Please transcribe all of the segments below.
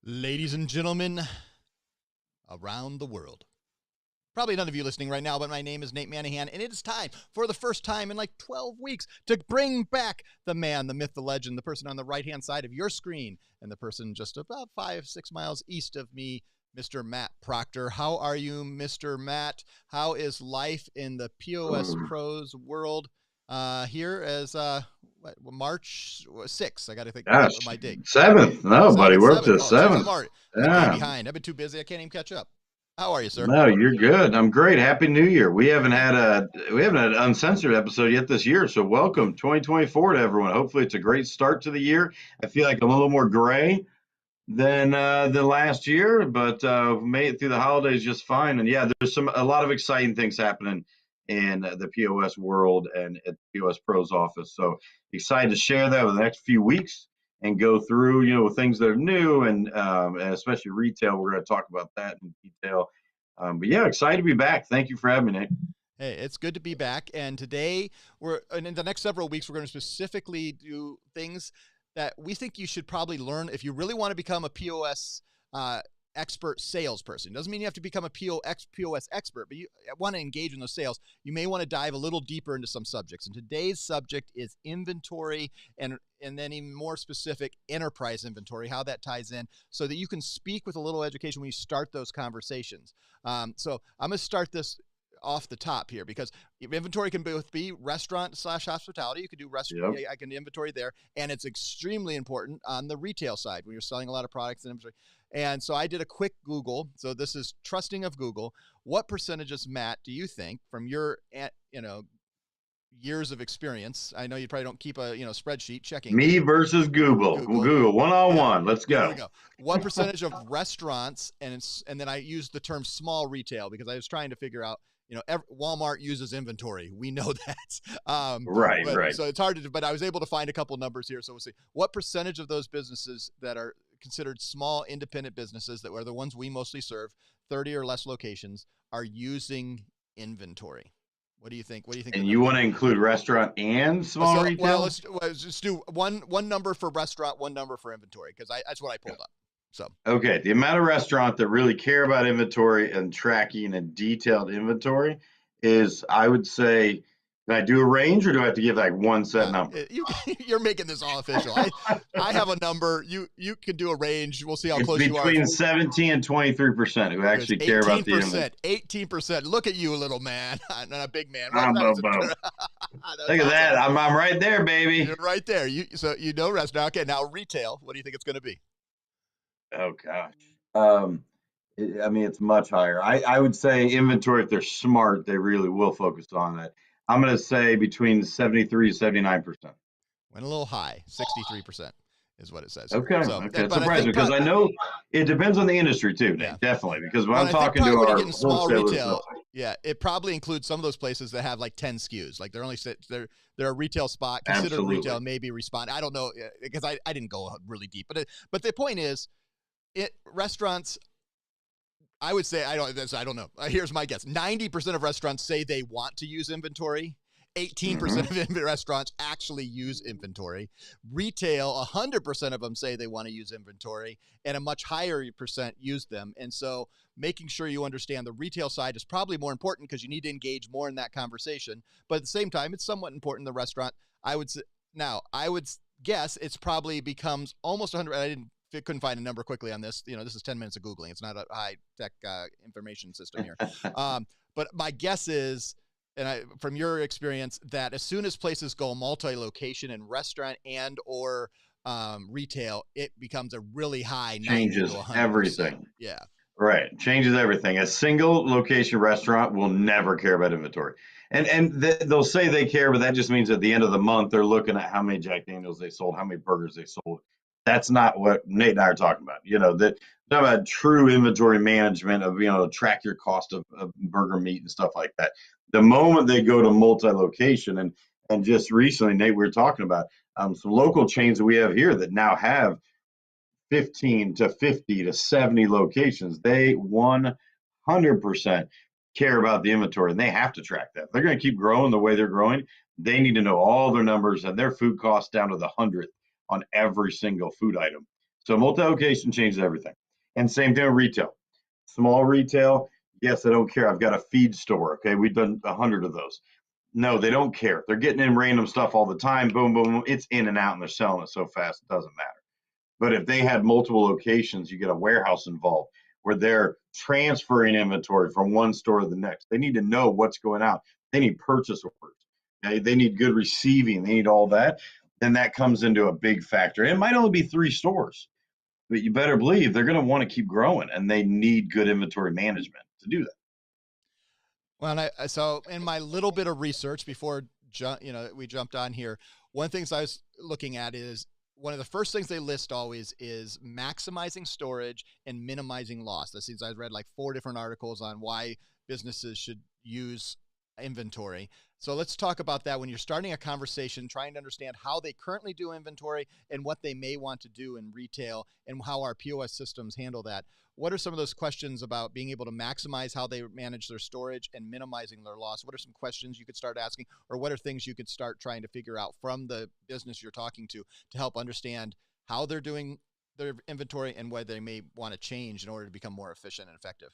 Ladies and gentlemen, around the world. Probably none of you listening right now, but my name is Nate Manahan, and it is time for the first time in like 12 weeks to bring back the man, the myth, the legend, the person on the right-hand side of your screen, and the person just about 5-6 miles east of me, Mr. Matt Proctor. How are you, Mr. Matt? How is life in the POS Pros world here as March 6th? I got to think Gosh, my date. 7th. No, buddy, we're up to 7th. I'm already a day behind. I've been too busy. I can't even catch up. How are you, sir? No, you're good. I'm great. Happy New Year. We haven't had an uncensored episode yet this year, so welcome 2024 to everyone. Hopefully, it's a great start to the year. I feel like I'm a little more gray than last year, but made it through the holidays just fine. And yeah, there's a lot of exciting things happening in the POS world and at the POS Pros office. So excited to share that over the next few weeks and go through, things that are new and especially retail. We're going to talk about that in detail. But yeah, excited to be back. Thank you for having me, Nate. Hey, it's good to be back. And today, and in the next several weeks, we're going to specifically do things that we think you should probably learn if you really want to become a POS expert salesperson. Doesn't mean you have to become a POS expert, but you want to engage in those sales. You may want to dive a little deeper into some subjects. And today's subject is inventory and then even more specific, enterprise inventory, how that ties in so that you can speak with a little education when you start those conversations. So I'm going to start this off the top here because inventory can both be restaurant/hospitality. You could do restaurant. Yep. I can inventory there, and it's extremely important on the retail side when you're selling a lot of products and inventory. And so I did a quick Google. So this is trusting of Google. What percentages, Matt, do you think from your years of experience? I know you probably don't keep a spreadsheet checking. Me versus Google one-on-one. Let's go. There we go. What percentage of restaurants and then I used the term small retail because I was trying to figure out. Walmart uses inventory. We know that. Right. So it's hard to do, but I was able to find a couple numbers here. So we'll see what percentage of those businesses that are considered small independent businesses that are the ones we mostly serve, 30 or less locations, are using inventory. What do you think? And you want to include restaurant and small retail? Well, let's just do one number for restaurant, one number for inventory, because that's what I pulled up. So okay, the amount of restaurant that really care about inventory and tracking and detailed inventory is, I would say, Can I do a range, or do I have to give like one set number? You're making this all official. I have a number. You can do a range. We'll see how It's close you are. between 17 and 23% who It's actually care about the inventory. 18%. Look at you, little man. Not a big man. Look at awesome. that. I'm right there, baby. You're right there. So you know restaurant. Okay, now retail. What do you think it's going to be? Oh gosh. I mean, it's much higher. I would say inventory, if they're smart, they really will focus on it. I'm going to say between 73 and 79%. Went a little high. 63% is what it says. Okay. So, okay. Surprising, because I know it depends on the industry too, Nate, definitely. Because when I'm talking to our wholesalers, retail, it probably includes some of those places that have like 10 SKUs. Like they're a retail spot, considered retail, maybe respond. I don't know, because I didn't go really deep. But the point is, restaurants, I would say, I don't know. Here's my guess. 90% of restaurants say they want to use inventory. 18% of restaurants actually use inventory. Retail, 100% of them say they want to use inventory, and a much higher percent use them. And so making sure you understand the retail side is probably more important, because you need to engage more in that conversation. But at the same time, it's somewhat important in the restaurant. I would guess it's probably becomes almost 100. Couldn't find a number quickly on this. This is 10 minutes of Googling. It's not a high tech information system here. But my guess is, from your experience, that as soon as places go multi-location in restaurant and or retail, it becomes a really high. Changes everything. Yeah. Right. Changes everything. A single location restaurant will never care about inventory. And they'll say they care, but that just means at the end of the month, they're looking at how many Jack Daniels they sold, how many burgers they sold. That's not what Nate and I are talking about. That talking about true inventory management of, track your cost of burger meat and stuff like that. The moment they go to multi-location, and just recently, Nate, we were talking about some local chains that we have here that now have 15 to 50 to 70 locations. They 100% care about the inventory, and they have to track that. If they're going to keep growing the way they're growing, they need to know all their numbers and their food costs down to the 100th on every single food item. So multi-location changes everything. And same thing with retail. Small retail, yes, I don't care. I've got a feed store. Okay, we've done 100 of those. No, they don't care. They're getting in random stuff all the time. Boom, boom, boom. It's in and out, and they're selling it so fast, it doesn't matter. But if they had multiple locations, you get a warehouse involved where they're transferring inventory from one store to the next. They need to know what's going out. They need purchase orders. Okay? They need good receiving. They need all that. Then that comes into a big factor. It might only be 3 stores, but you better believe they're going to want to keep growing, and they need good inventory management to do that. Well, so in my little bit of research before we jumped on here, one of the things I was looking at is one of the first things they list always is maximizing storage and minimizing loss. That seems I've read like 4 different articles on why businesses should use inventory. So let's talk about that when you're starting a conversation, trying to understand how they currently do inventory and what they may want to do in retail, and how our POS systems handle that. What are some of those questions about being able to maximize how they manage their storage and minimizing their loss? What are some questions you could start asking, or what are things you could start trying to figure out from the business you're talking to help understand how they're doing their inventory and what they may want to change in order to become more efficient and effective?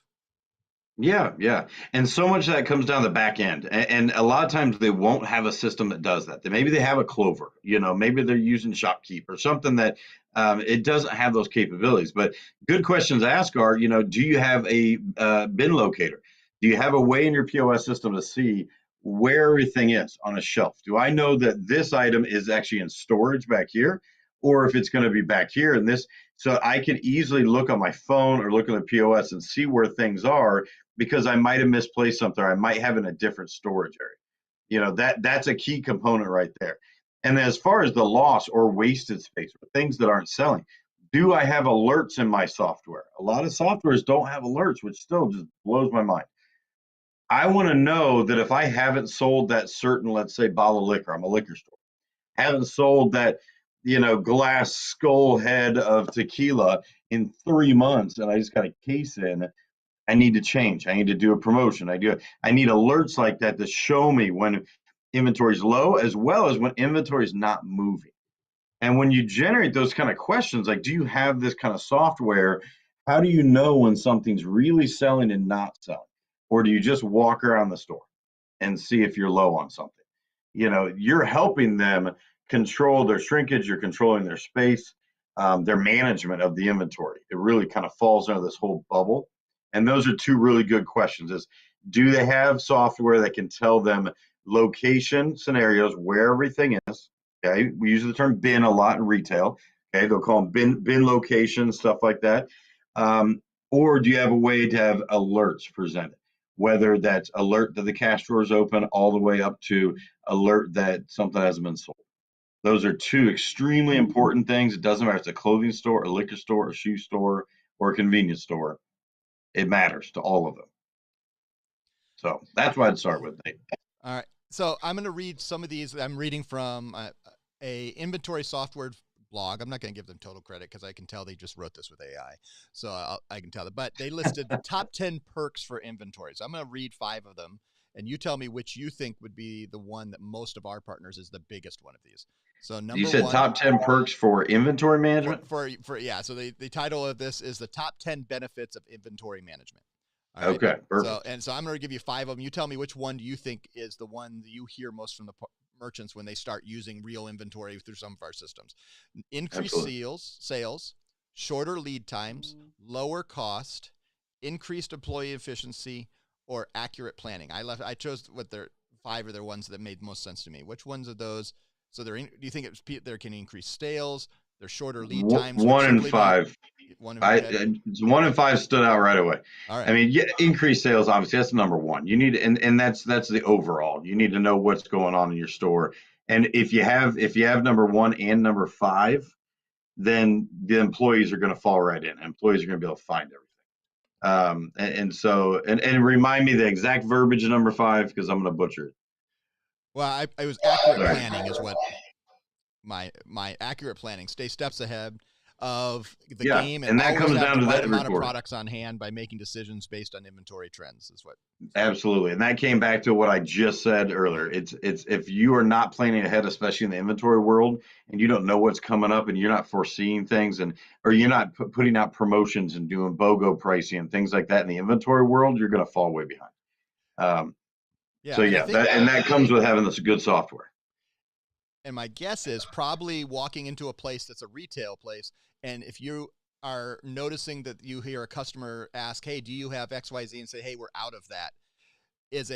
Yeah, yeah. And so much of that comes down the back end. And a lot of times they won't have a system that does that. Maybe they have a Clover, maybe they're using ShopKeep or something that it doesn't have those capabilities. But good questions to ask are, do you have a bin locator? Do you have a way in your POS system to see where everything is on a shelf? Do I know that this item is actually in storage back here, or if it's going to be back here and this? So I can easily look on my phone or look at the POS and see where things are, because I might have misplaced something, or I might have in a different storage area. That's a key component right there. And as far as the loss or wasted space, or things that aren't selling, do I have alerts in my software? A lot of softwares don't have alerts, which still just blows my mind. I want to know that if I haven't sold that certain, let's say, bottle of liquor, I'm a liquor store, haven't sold that, glass skull head of tequila in 3 months, and I just got a case in, I need to change. I need to do a promotion. I need alerts like that to show me when inventory is low, as well as when inventory is not moving. And when you generate those kind of questions, like, do you have this kind of software? How do you know when something's really selling and not selling? Or do you just walk around the store and see if you're low on something? you're helping them control their shrinkage, you're controlling their space, their management of the inventory. It really kind of falls under this whole bubble. And those are two really good questions: is do they have software that can tell them location scenarios where everything is? Okay, we use the term bin a lot in retail. Okay, they'll call them bin locations, stuff like that. Or do you have a way to have alerts presented? Whether that's alert that the cash drawer is open, all the way up to alert that something hasn't been sold. Those are two extremely important things. It doesn't matter if it's a clothing store, a liquor store, a shoe store, or a convenience store. It matters to all of them. So that's what I'd start with, Nate. All right. So I'm going to read some of these. I'm reading from a inventory software blog. I'm not going to give them total credit because I can tell they just wrote this with AI. So I can tell them. But they listed the top 10 perks for inventory. So I'm going to read 5 of them, and you tell me which you think would be the one that most of our partners is the biggest one of these. So number You said one, top 10 perks for inventory management? for yeah. So the title of this is the top 10 benefits of inventory management. All right. Okay, perfect. So I'm going to give you 5 of them. You tell me which one do you think is the one that you hear most from the merchants when they start using real inventory through some of our systems. Increased sales, shorter lead times, lower cost, increased employee efficiency, or accurate planning. I chose what their 5 are their ones that made most sense to me. Which ones of those? So do you think they can increase sales? They're shorter lead times. 1 and 5. 1 and 5 stood out right away. All right. I mean, increased sales, obviously, that's number one. You need, and that's the overall. You need to know what's going on in your store. And if you have number 1 and number 5, then the employees are going to fall right in. Employees are going to be able to find everything. And remind me the exact verbiage of number 5 because I'm going to butcher it. Well, I was accurate planning is what my accurate planning. Stay steps ahead of the game, and that comes down to that amount of products on hand by making decisions based on inventory trends is what. Absolutely, and that came back to what I just said earlier. It's if you are not planning ahead, especially in the inventory world, and you don't know what's coming up, and you're not foreseeing things, or you're not putting out promotions and doing BOGO pricing and things like that in the inventory world, you're going to fall way behind. That comes with having this good software. And my guess is probably walking into a place that's a retail place, and if you are noticing that you hear a customer ask, "Hey, do you have XYZ?" and say, "Hey, we're out of that," is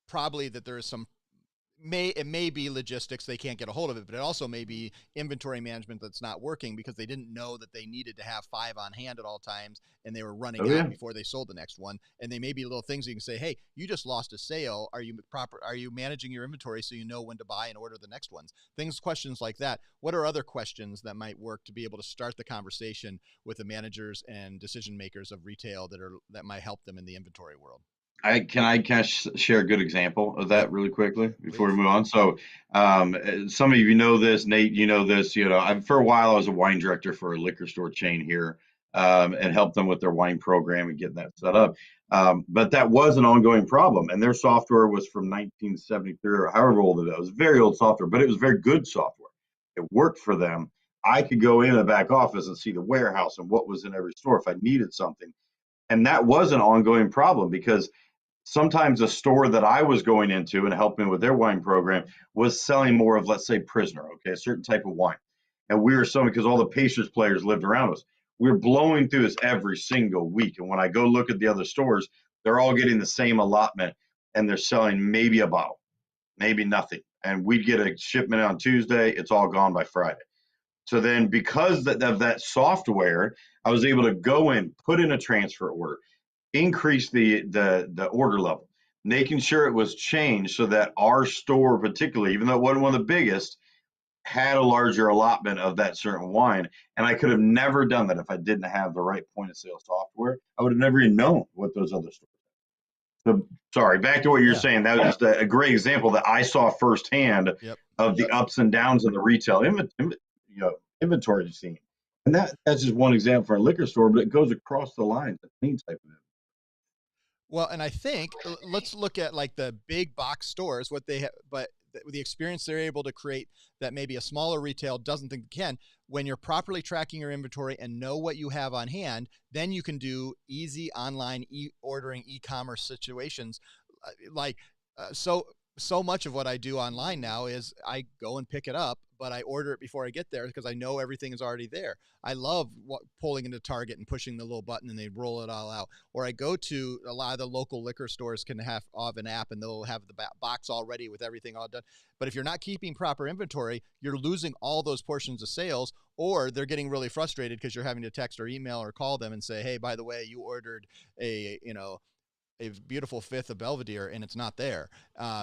probably that there is some it may be logistics, they can't get a hold of it, but it also may be inventory management that's not working because they didn't know that they needed to have 5 on hand at all times and they were running out before they sold the next one. And they may be little things you can say, "Hey, you just lost a sale. Are you managing your inventory so you know when to buy and order the next ones?" Questions like that. What are other questions that might work to be able to start the conversation with the managers and decision makers of retail that might help them in the inventory world? Can I share a good example of that really quickly before we move on? So, some of you know this, Nate, you know this. For a while I was a wine director for a liquor store chain here, and helped them with their wine program and getting that set up. But that was an ongoing problem, and their software was from 1973 or however old it is. It was very old software, but it was very good software. It worked for them. I could go in the back office and see the warehouse and what was in every store if I needed something, and that was an ongoing problem because sometimes a store that I was going into and helping with their wine program was selling more of, let's say, Prisoner, okay, a certain type of wine. And we were selling because all the Pacers players lived around us. We were blowing through this every single week. And when I go look at the other stores, they're all getting the same allotment and they're selling maybe a bottle, maybe nothing. And we'd get a shipment on Tuesday, it's all gone by Friday. So then because of that software, I was able to go in, put in a transfer order, increase the order level, making sure it was changed so that our store particularly, even though it wasn't one of the biggest, had a larger allotment of that certain wine. And I could have never done that if I didn't have the right point of sale software. I would have never even known what those other stores had. So sorry, back to what you're saying. That was just a great example that I saw firsthand of the ups and downs in the retail inventory scene. And that's just one example for a liquor store, but it goes across the line to any type of. Well, and I think let's look at like the big box stores, what they have, but the experience they're able to create that maybe a smaller retail doesn't think they can. When you're properly tracking your inventory and know what you have on hand, then you can do easy online ordering e-commerce situations. So so much of what I do online now is I go and pick it up, but I order it before I get there because I know everything is already there. I love pulling into Target and pushing the little button and they roll it all out. Or I go to a lot of the local liquor stores can have an app and they'll have the box already with everything all done. But if you're not keeping proper inventory, you're losing all those portions of sales, or they're getting really frustrated because you're having to text or email or call them and say, hey, by the way, you ordered a beautiful fifth of Belvedere and it's not there.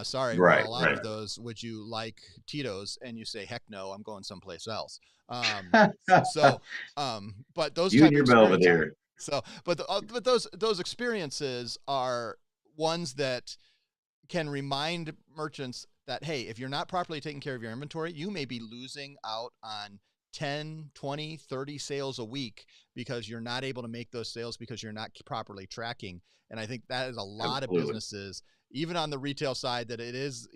Sorry, we're Right, all out right. of those. Would you like Tito's? And you say, heck no, I'm going someplace else. So, but those You and type of your experience. Belvedere. So, but those experiences are ones that can remind merchants that, hey, if you're not properly taking care of your inventory, you may be losing out on 10, 20, 30 sales a week because you're not able to make those sales because you're not properly tracking. And I think that is a lot of Absolutely. businesses, even on the retail side, that it is,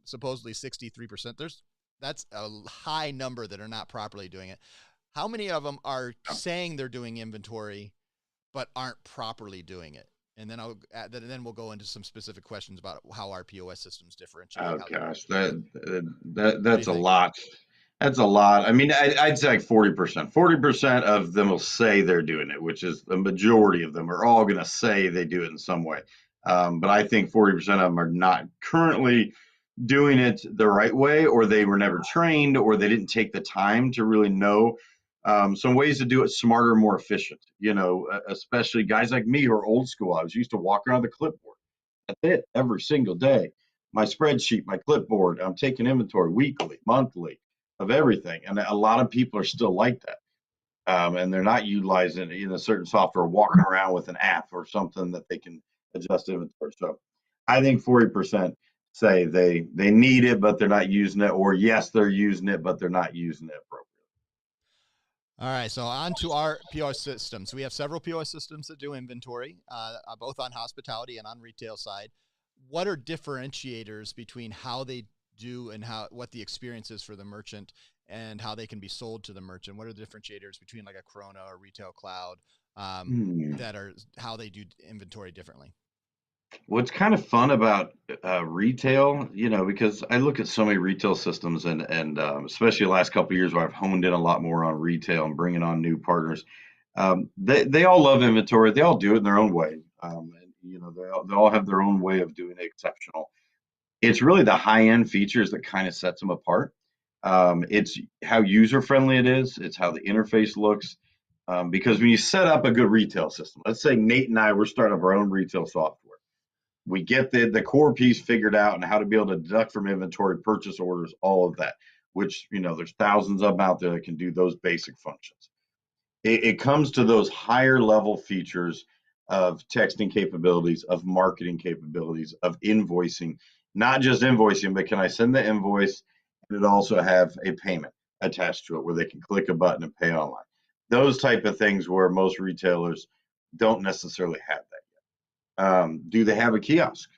supposedly 63%. That's a high number that are not properly doing it. How many of them are saying they're doing inventory but aren't properly doing it? And then then we'll go into some specific questions about how our POS systems differentiate Oh how they work. gosh, that What do you that's a think? lot. That's a lot. I mean, I'd say like 40%. 40% of them will say they're doing it, which is the majority of them are all going to say they do it in some way. But I think 40% of them are not currently doing it the right way, or they were never trained, or they didn't take the time to really know some ways to do it smarter, more efficient. Especially guys like me who are old school. I was used to walk around the clipboard. That's it every single day. My spreadsheet, my clipboard. I'm taking inventory weekly, monthly of everything, and a lot of people are still like that. And they're not utilizing a certain software, walking around with an app or something that they can adjust inventory. So I think 40% say they need it, but they're not using it, or yes, they're using it, but they're not using it appropriately. All right, so on to our POS systems. We have several POS systems that do inventory, both on hospitality and on retail side. What are differentiators between how they do and what the experience is for the merchant and how they can be sold to the merchant? What are the differentiators between like a Corona or Retail Cloud Hmm. that are how they do inventory differently? What's kind of fun about retail, because I look at so many retail systems, and especially the last couple of years where I've honed in a lot more on retail and bringing on new partners. They all love inventory. They all do it in their own way, and they all have their own way of doing it exceptional. It's really the high end features that kind of sets them apart. It's how user friendly it is. It's how the interface looks. Because when you set up a good retail system, let's say Nate and I were starting up our own retail software, we get the core piece figured out and how to be able to deduct from inventory, purchase orders, all of that, which, there's thousands of them out there that can do those basic functions. It comes to those higher level features of texting capabilities, of marketing capabilities, of invoicing, not just invoicing, but can I send the invoice and it also have a payment attached to it where they can click a button and pay online? Those type of things where most retailers don't necessarily have that. Do they have a kiosk?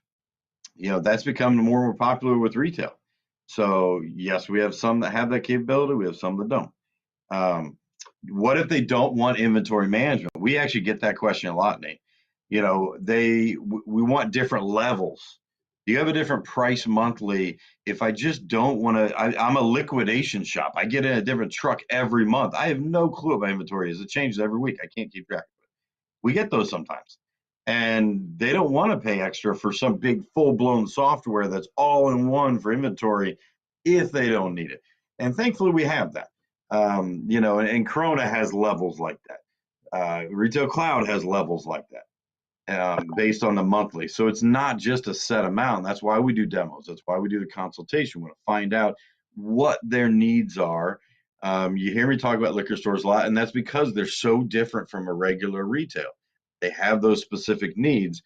That's become more and more popular with retail. So yes, we have some that have that capability. We have some that don't. Um, what if they don't want inventory management? We actually get that question a lot, Nate. We want different levels. Do you have a different price monthly? If I just don't want to, I'm a liquidation shop. I get in a different truck every month. I have no clue what my inventory is. It changes every week. I can't keep track of it. We get those sometimes. And they don't want to pay extra for some big full blown software that's all in one for inventory if they don't need it. And thankfully, we have that. And Corona has levels like that. Retail Cloud has levels like that based on the monthly. So it's not just a set amount. That's why we do demos. That's why we do the consultation. We want to find out what their needs are. You hear me talk about liquor stores a lot, and that's because they're so different from a regular retail. They have those specific needs.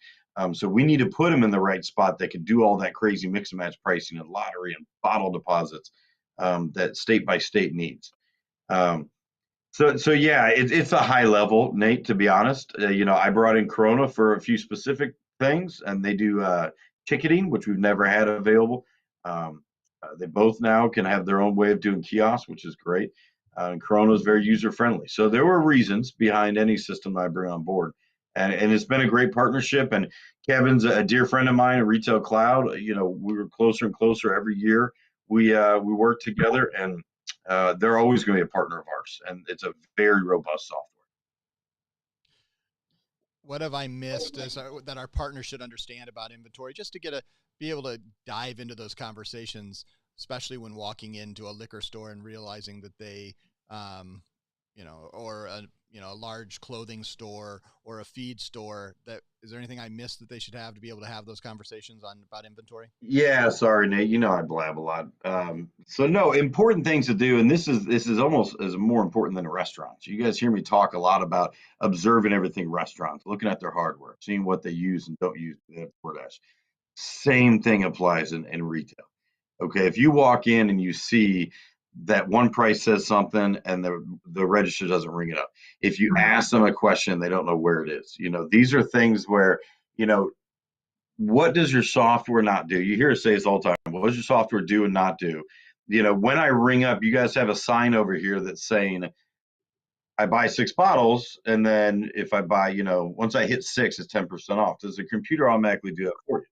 So we need to put them in the right spot that can do all that crazy mix and match pricing and lottery and bottle deposits that state by state needs. Um, so yeah, it's a high level, Nate. To be honest, I brought in Corona for a few specific things, and they do ticketing, which we've never had available. They both now can have their own way of doing kiosks, which is great. And Corona is very user friendly. So there were reasons behind any system I bring on board, and it's been a great partnership. And Kevin's a dear friend of mine at Retail Cloud. We were closer and closer every year. We work together, and they're always going to be a partner of ours. And it's a very robust software. What have I missed that our partners should understand about inventory, just to be able to dive into those conversations, especially when walking into a liquor store and realizing that they, or a large clothing store or a feed store. That is there anything I missed that they should have to be able to have those conversations about inventory? Yeah, sorry, Nate. I blab a lot. So no, important things to do, and this is almost as more important than restaurants. You guys hear me talk a lot about observing everything restaurants, looking at their hardware, seeing what they use and don't use. DoorDash. Same thing applies in retail. Okay, if you walk in and you see that one price says something and the register doesn't ring it up, if you ask them a question, they don't know where it is. These are things where, you know, what does your software not do? You hear us say this all the time. What does your software do and not do? When I ring up, you guys have a sign over here that's saying I buy 6 bottles, and then if I buy, once I hit six, it's 10% off. Does the computer automatically do that for you?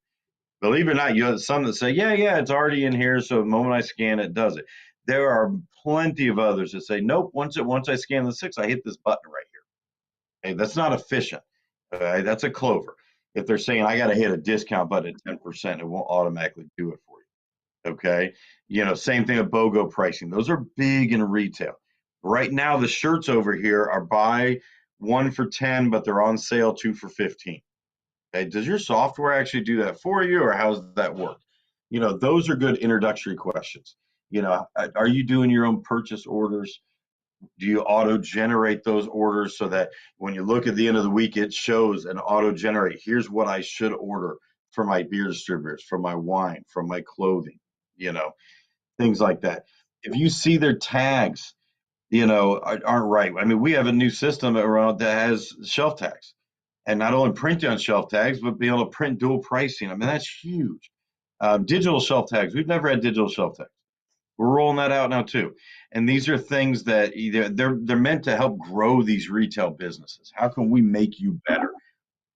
Believe it or not, you have some that say, yeah, it's already in here. So the moment I scan it, does it. There are plenty of others that say, nope, once I scan the six, I hit this button right here. Okay, that's not efficient. That's a clover. If they're saying I got to hit a discount button at 10%, it won't automatically do it for you. Okay. Same thing with BOGO pricing. Those are big in retail. Right now, the shirts over here are buy one for 10, but they're on sale 2 for 15. Okay. Does your software actually do that for you, or how does that work? Those are good introductory questions. Are you doing your own purchase orders? Do you auto generate those orders so that when you look at the end of the week, it shows an auto generate? Here's what I should order for my beer distributors, for my wine, from my clothing, you know, things like that. If you see their tags, aren't right. I mean, we have a new system around that has shelf tags, and not only printing on shelf tags, but be able to print dual pricing. I mean, that's huge. Digital shelf tags. We've never had digital shelf tags. We're rolling that out now too. And these are things that either they're meant to help grow these retail businesses. How can we make you better?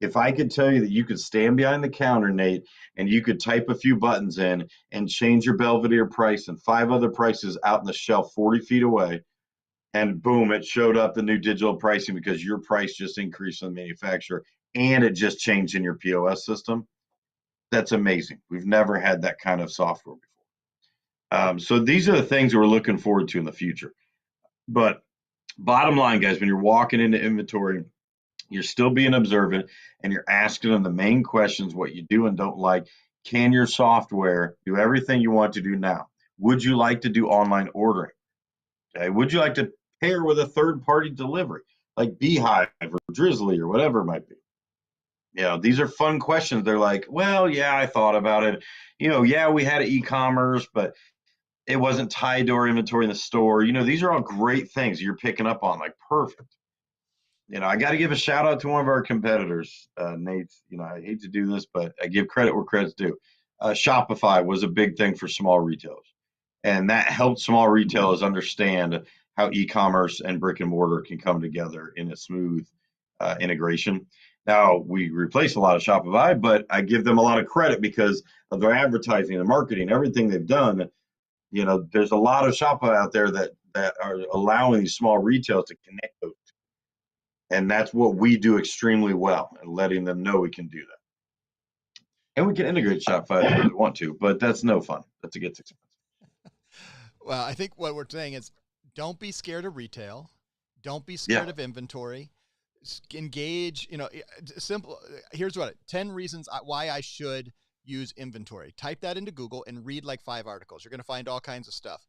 If I could tell you that you could stand behind the counter, Nate, and you could type a few buttons in and change your Belvedere price and 5 other prices out in the shelf 40 feet away, and boom, it showed up the new digital pricing because your price just increased on the manufacturer and it just changed in your POS system. That's amazing. We've never had that kind of software before. So these are the things that we're looking forward to in the future. But bottom line, guys, when you're walking into inventory, you're still being observant and you're asking them the main questions, what you do and don't like. Can your software do everything you want to do now? Would you like to do online ordering? Okay. Would you like to pair with a third party delivery like Beehive or Drizzly or whatever it might be? These are fun questions. They're like, well, yeah, I thought about it. Yeah, we had e-commerce, but it wasn't tied to our inventory in the store. These are all great things you're picking up on. Like, perfect. I got to give a shout out to one of our competitors, Nate. I hate to do this, but I give credit where credit's due. Shopify was a big thing for small retailers, and that helped small retailers understand how e-commerce and brick and mortar can come together in a smooth integration. Now, we replaced a lot of Shopify, but I give them a lot of credit because of their advertising and marketing, everything they've done. There's a lot of Shopify out there that are allowing these small retailers to connect those. And that's what we do extremely well, and letting them know we can do that. And we can integrate Shopify if we really want to, but that's no fun. That's a gets expensive. Well, I think what we're saying is don't be scared of retail. Don't be Yeah, scared of inventory. Engage, simple. Here's 10 reasons why I should use inventory. Type that into Google and read like 5 articles. You're going to find all kinds of stuff.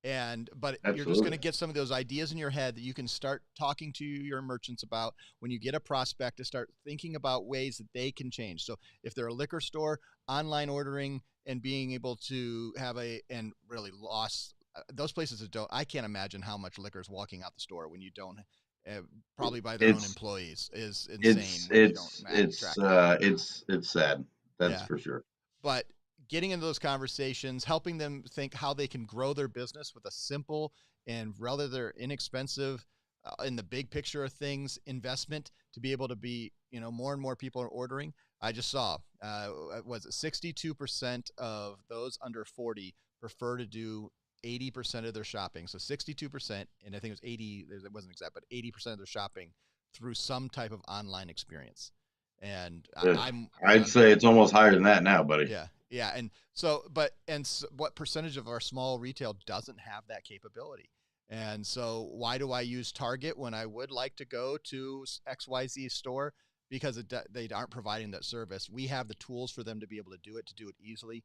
But you're just going to absolutely. get some of those ideas in your head that you can start talking to your merchants about when you get a prospect, to start thinking about ways that they can change. So if they're a liquor store, online ordering and being able to have and really loss those places that don't, I can't imagine how much liquor is walking out the store when you don't, probably by their own It's employees, is insane it's when you don't it's it's track it. uh it's sad. That's Yeah. for sure. But getting into those conversations, helping them think how they can grow their business with a simple and rather inexpensive in the big picture of things, investment to be able to be, more and more people are ordering. I just saw, was it 62% of those under 40 prefer to do 80% of their shopping. So 62%, and I think it was 80, it wasn't exact, but 80% of their shopping through some type of online experience. And I'd say it's almost higher than that now, buddy. yeah. Yeah. What percentage of our small retail doesn't have that capability? And so why do I use Target when I would like to go to XYZ store? Because they aren't providing that service. We have the tools for them to be able to do it easily,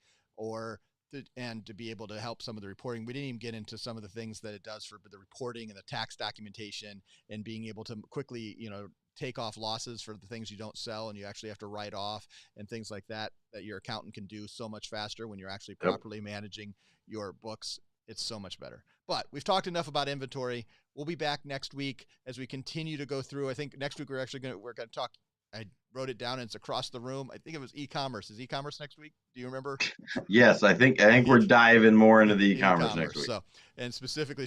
and to be able to help some of the reporting. We didn't even get into some of the things that it does for the reporting and the tax documentation, and being able to quickly, take off losses for the things you don't sell and you actually have to write off, and things like that your accountant can do so much faster when you're actually properly managing your books. It's so much better. But we've talked enough about inventory. We'll be back next week as we continue to go through. I think next week we're going to talk. I wrote it down, and it's across the room. I think it was e-commerce. Is e-commerce next week? Do you remember? Yes, I think we're diving more into the e-commerce next week. So, and specifically,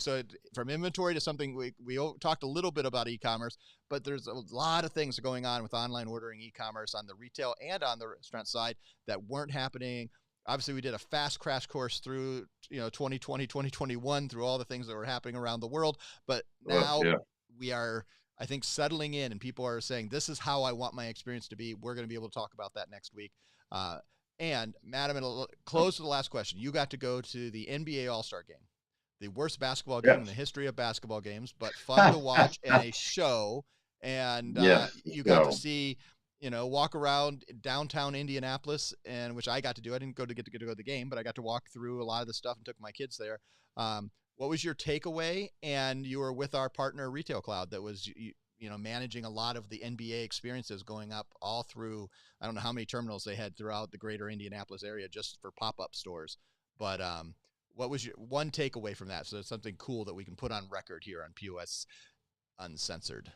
from inventory to something we talked a little bit about e-commerce, but there's a lot of things going on with online ordering, e-commerce on the retail and on the restaurant side that weren't happening. Obviously, we did a fast crash course through 2020, 2021, through all the things that were happening around the world. But now we are, I think, settling in, and people are saying, this is how I want my experience to be. We're going to be able to talk about that next week. And Matt, I'm going to close with the last question. You got to go to the NBA All-Star game, the worst basketball game in the history of basketball games, but fun to watch and a show. And you got to see, walk around downtown Indianapolis, and which I got to do. I didn't get to go to the game, but I got to walk through a lot of the stuff and took my kids there. What was your takeaway? And you were with our partner Retail Cloud that was, managing a lot of the NBA experiences going up all through, I don't know how many terminals they had throughout the greater Indianapolis area just for pop-up stores. But what was your one takeaway from that? So it's something cool that we can put on record here on POS Uncensored.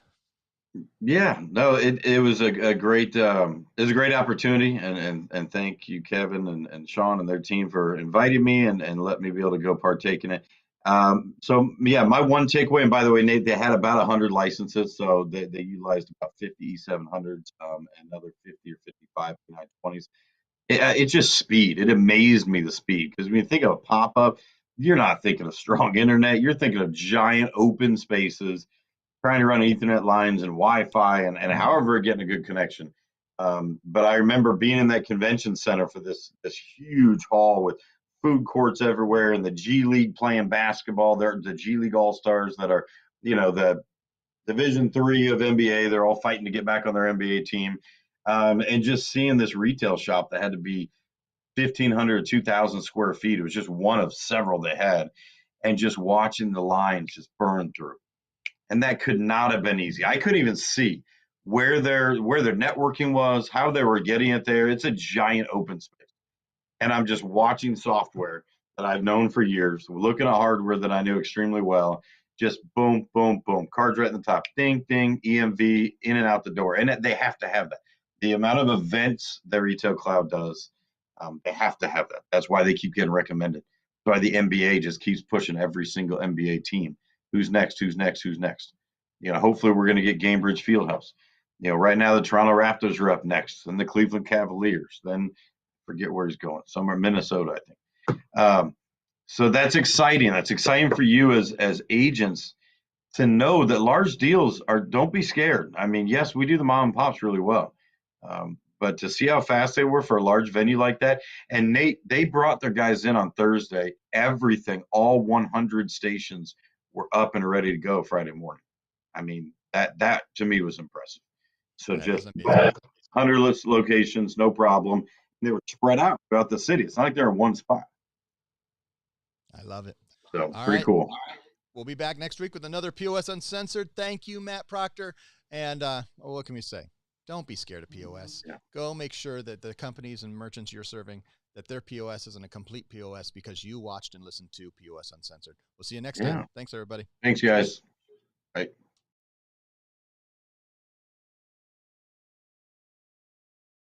Yeah, no, it was a great opportunity, and thank you, Kevin and Sean and their team, for inviting me and let me be able to go partake in it. So yeah, my one takeaway, and by the way, Nate, they had about 100 licenses, so they utilized about 50 E700s, another 50 or 55 920s. It's just speed. It amazed me, the speed, because when you think of a pop-up, you're not thinking of strong internet. You're thinking of giant open spaces, trying to run Ethernet lines and Wi-Fi and however getting a good connection. But I remember being in that convention center for this huge hall with food courts everywhere, and the G League playing basketball. They're the G League All-Stars that are, the Division III of NBA. They're all fighting to get back on their NBA team. And just seeing this retail shop that had to be 1,500, 2,000 square feet. It was just one of several they had. And just watching the lines just burn through. And that could not have been easy. I couldn't even see where their networking was, how they were getting it there. It's a giant open space. And I'm just watching software that I've known for years, looking at hardware that I knew extremely well, just boom, boom, boom, cards right in the top, ding, ding, EMV, in and out the door. And they have to have that. The amount of events that Retail Cloud does, they have to have that. That's why they keep getting recommended. That's why the NBA just keeps pushing every single NBA team. Who's next? Who's next? Who's next? Hopefully we're going to get Gainbridge Fieldhouse. Right now the Toronto Raptors are up next, then the Cleveland Cavaliers, then forget where he's going, somewhere Minnesota, I think. So that's exciting. That's exciting for you as agents to know that large deals don't be scared. I mean, yes, we do the mom and pops really well. But to see how fast they were for a large venue like that, and Nate, they brought their guys in on Thursday, everything, all 100 stations were up and ready to go Friday morning. I mean, that to me was impressive. So just 100 locations, no problem. They were spread out throughout the city. It's not like they're in one spot. I love it. So pretty cool. We'll be back next week with another POS Uncensored. Thank you, Matt Proctor. And what can we say? Don't be scared of POS. Yeah. Go make sure that the companies and merchants you're serving, that their POS isn't a complete POS because you watched and listened to POS Uncensored. We'll see you next time. Thanks, everybody. Thanks, guys. Bye.